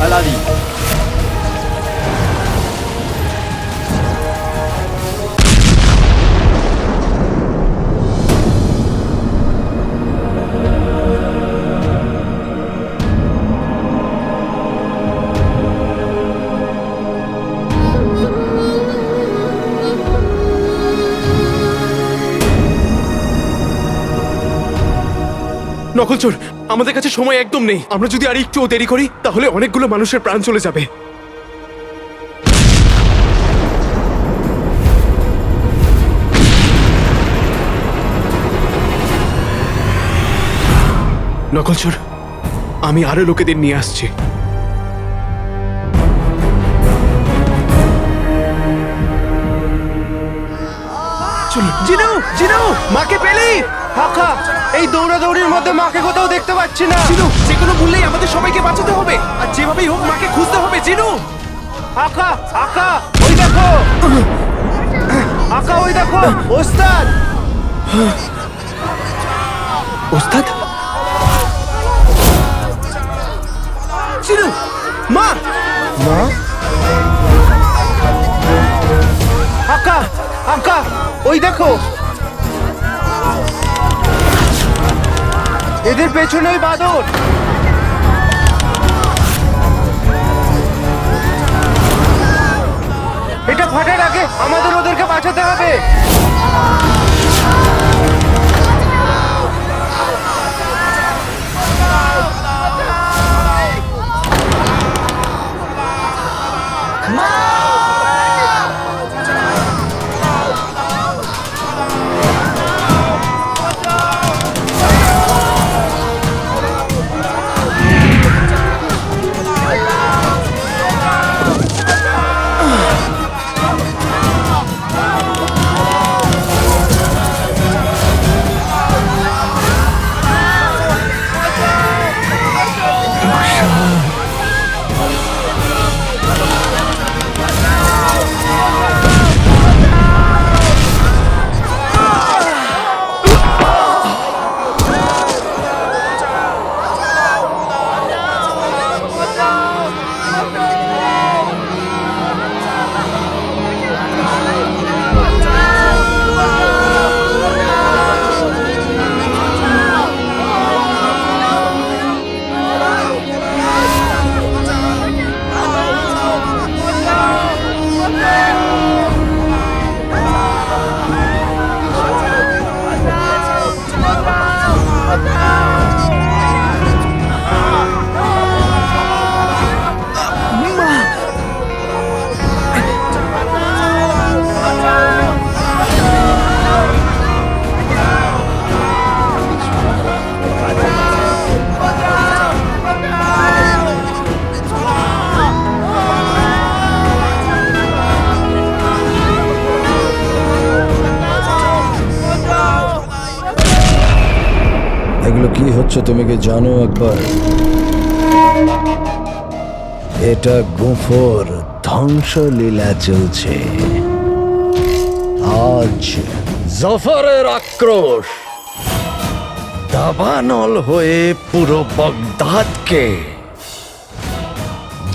হালালি। নকলচোর, আমাদের কাছে সময় একদম নেই। আমরা যদি আর একটুও দেরি করি তাহলে অনেকগুলো মানুষের প্রাণ চলে যাবে। নকলচোর, আমি আরো লোকেদের নিয়ে আসছি। জিনু, জিনু, মাকে পেলি? হাকা, এই দৌড়াদৌড়ির মধ্যে মাকে কোথাও দেখতে পাচ্ছি না। জিনু, যে কোনো মূল্যেই আমাদের সবাইকে বাঁচাতে হবে, আর যেভাবেই হোক মাকে খুঁজতে হবে। জিনু, আকা, আকা, ওই দেখো, আকা, ওই দেখো, ওস্তাদ। ওস্তাদ? জিনু, মা! মা? আকা, আকা, ওই দেখো, এদের পেছনে ওই বাদর। এটা ফাটার আগে আমাদের ওদেরকে বাঁচাতে হবে। এগুলো কি হচ্ছে তুমি কি জানো একবার? এটা গুফোর ধ্বংসলীলা চলছে। আজ জফরের আক্রোশ দাবানল হয়ে পুরো বাগদাদকে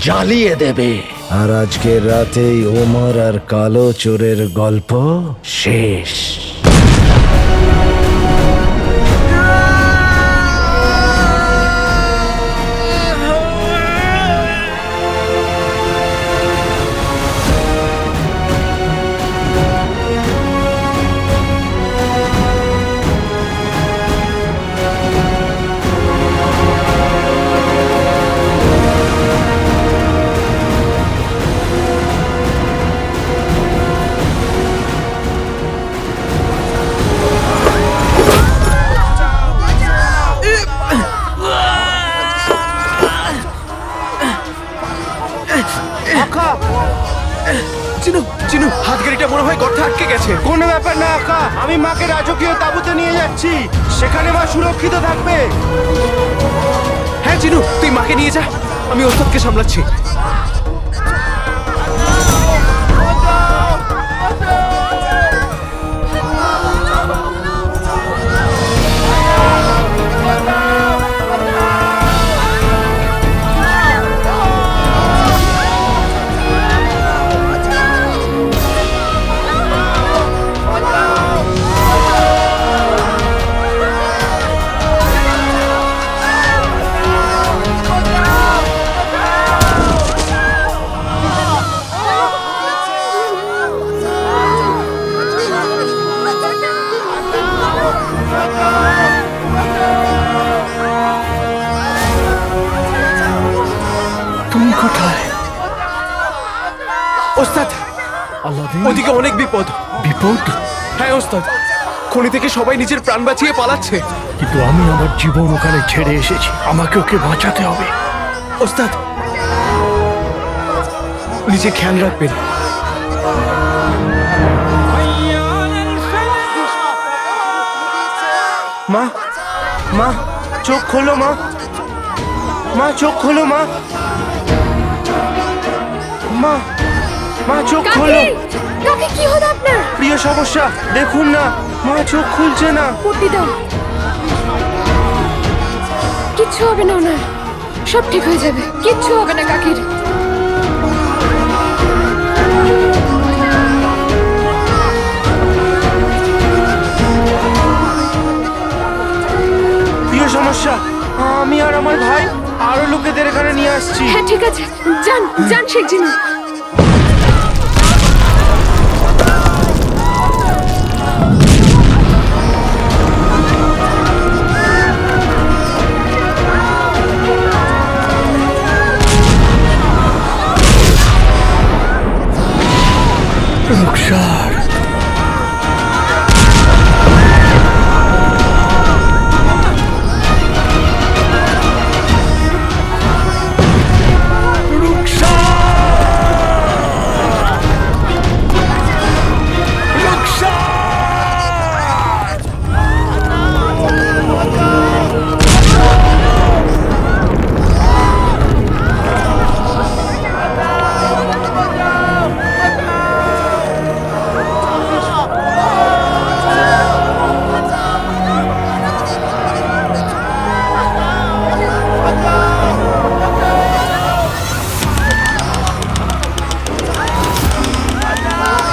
জ্বালিয়ে দেবে। আর আজকের রাতেই ওমর আর কালো চোরের গল্প শেষ। চিনু, চিনু, হাত গাড়িটা মনে হয় গর্তে আটকে গেছে। কোনো ব্যাপার না আকা, আমি মাকে রাজকীয় তাঁবুতে নিয়ে যাচ্ছি। সেখানে মা সুরক্ষিত থাকবে। হ্যাঁ চিনু, তুই মাকে নিয়ে যা, আমি ওস্তাদকে সামলাচ্ছি। কোথায়? ওস্তাদ, আলাদিন, ওদিকে অনেক বিপদ। বিপদ? হ্যাঁ ওস্তাদ, খনি থেকে সবাই নিজের প্রাণ বাঁচিয়ে পালাচ্ছে। কিন্তু আমি আমার জীবন ওখানে ছেড়ে এসেছি, আমাকে ওকে বাঁচাতে হবে। ওস্তাদ, নিজে খেয়াল রাখবেন। মা, মা, চোখ খোলো মা, মা চোখ খোলো মা, মা, মা চোখ খোলো। কাকে কি হলো আপনার? প্রিয় সমস্যা, দেখুন না, মা চোখ খুলছে না। পট্টি দাও। কিচ্ছু হবে না ওনার, সব ঠিক হয়ে যাবে, কিচ্ছু হবে না কাকির। প্রিয় সমস্যা, আমি আর আমার ভাই আরো লোকেদের এখানে নিয়ে আসছি। হ্যাঁ ঠিক আছে, যান যান শেখ জিনু। রুকসার,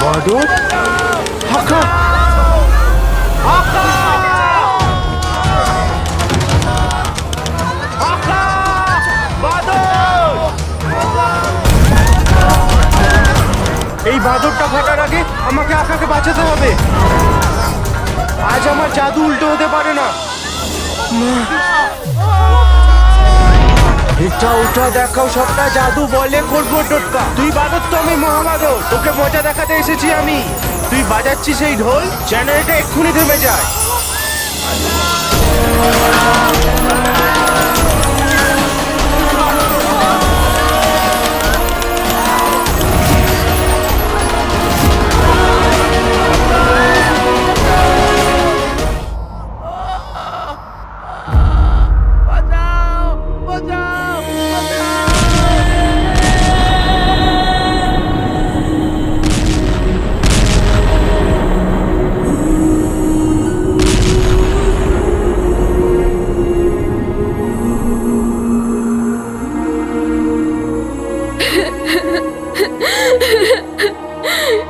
বাদর, হাকা, হাকা, হাকা, বাদর। এই বাদরটা ফাটার আগে আমাকে আকাকে বাঁচাতে হবে। আজ আমার জাদু উল্টো হতে পারে না। এটা ওটা দেখাও, সবটা জাদু বলে করবো টোটকা। তুই বাদর তো আমি মহাবাদর, তোকে মজা দেখাতে এসেছি আমি। তুই বাজাচ্ছিস এই ঢোল যেন এটা এক্ষুনি থেমে যায়।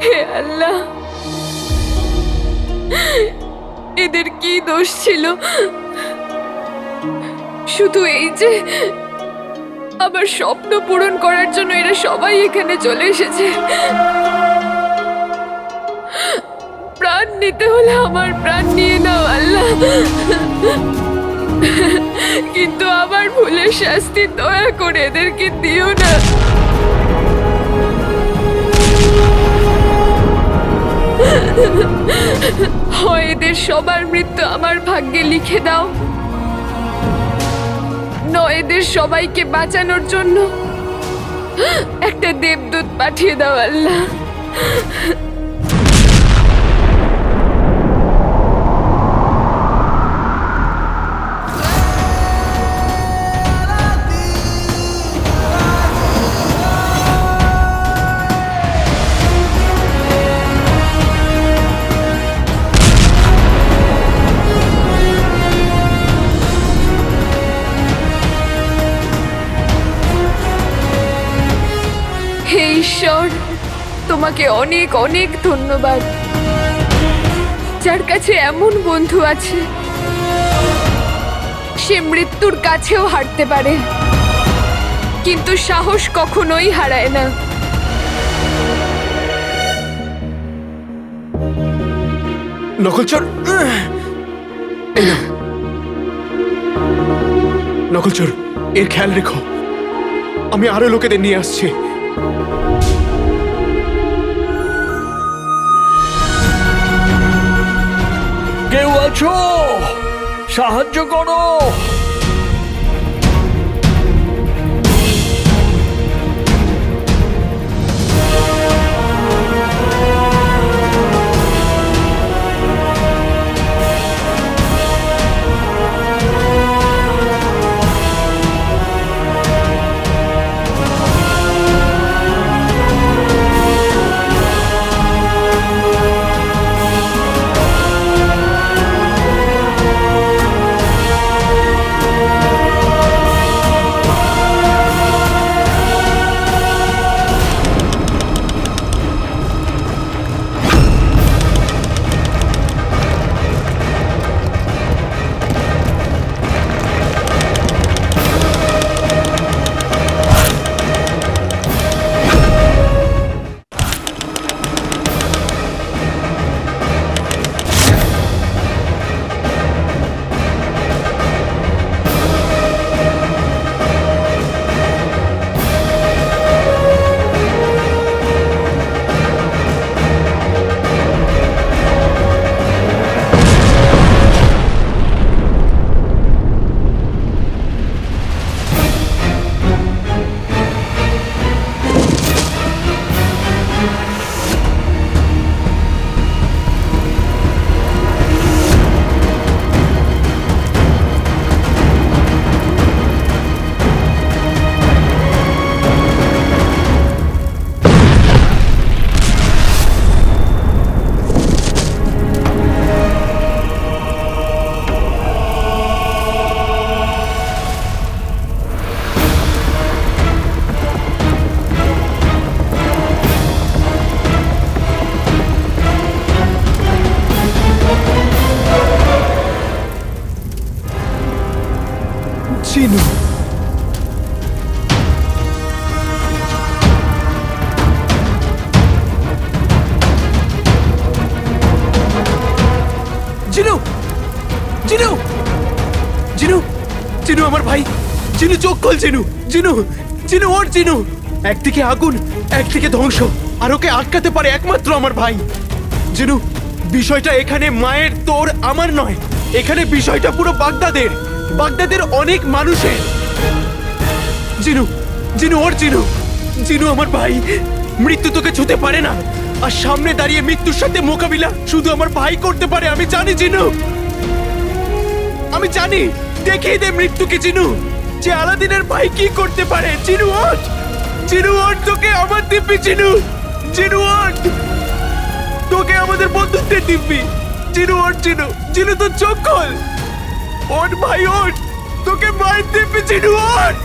হে আল্লাহ, এদের কি দোষ ছিল? শুধু এই যে আমার স্বপ্ন পূরণ করার জন্য এরা সবাই এখানে চলে এসেছে। প্রাণ নিতে হলে আমার প্রাণ নিয়ে নাও আল্লাহ, কিন্তু আমার ভুলের শাস্তি দয়া করে এদেরকে দিও না। হয় এদের সবার মৃত্যু আমার ভাগ্যে লিখে দাও, নয় এদের সবাইকে বাঁচানোর জন্য একটা দেবদূত পাঠিয়ে দাও আল্লাহ। হে ঈশ্বর, তোমাকে অনেক অনেক ধন্যবাদ, যার কাছে এমন বন্ধু আছে সে মৃত্যুর কাছেও হারতে পারে, কিন্তু সাহস কখনোই হারায় না। নকলচোর, এই নাও। নকলচোর, এর খেয়াল রেখো। আমি আরো লোকেদের নিয়ে আসছি। কেউ আছো, সাহায্য করো। চিনু, জিনু, জিনু, জিনু, জিনু আমার ভাই। জিনু চোখ খোল। জিনু, জিনু, জিনু ওর। জিনু, একদিকে আগুন, একদিকে ধ্বংস, আর ওকে আটকাতে পারে একমাত্র আমার ভাই। জিনু, বিষয়টা এখানে মায়ের, তোর, আমার নয়। এখানে বিষয়টা পুরো বাগদাদের, বাগদাদের অনেক মানুষের। জিনু, জিনু ওর। জিনু, জিনু আমার ভাই। মৃত্যু তোকে ছুতে পারে না, আর সামনে দাঁড়িয়ে মৃত্যুর সাথে মোকাবিলা শুধু আমার ভাই করতে পারে। আমি জানি জিনু, আমি জানি। দেখিয়ে দে মৃত্যুকে জিনু, যে আলাদিনের ভাই কি করতে পারে। জিনু ওঠ, জিনু ওঠ, তোকে আমার দিব্যি। জিনু, জিনু ওঠ, তোকে আমাদের বন্ধুত্বের দিব্যি। জিনু ওঠ। জিনু, জিনু তোর চোখ খোল। ওঠ ভাই ওঠ, তোকে মায়ের দিব্যি। জিনু ওঠ।